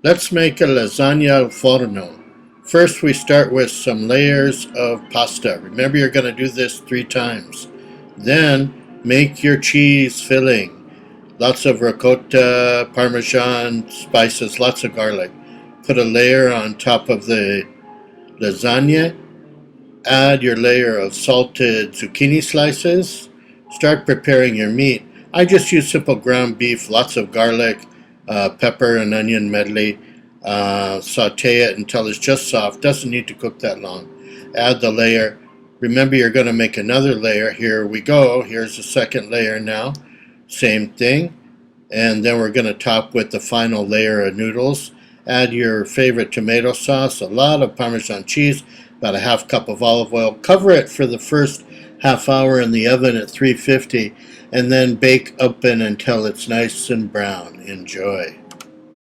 Let's make a lasagna al forno. First, we start with some layers of pasta. Remember, you're going to do this 3 times. Then, make your cheese filling. Lots of ricotta, parmesan, spices, lots of garlic. Put a layer on top of the lasagna. Add your layer of salted zucchini slices. Start preparing your meat. I just use simple ground beef, lots of garlic, pepper, and onion medley. Saute it until it's just soft. Doesn't need to cook that long. Add the layer. Remember, you're going to make another layer. Here we go. Here's the second layer now. Same thing. And then we're going to top with the final layer of noodles. Add your favorite tomato sauce, a lot of Parmesan cheese, about a half cup of olive oil. Cover it for the first half hour in the oven at 350, and then bake open until it's nice and brown. Enjoy.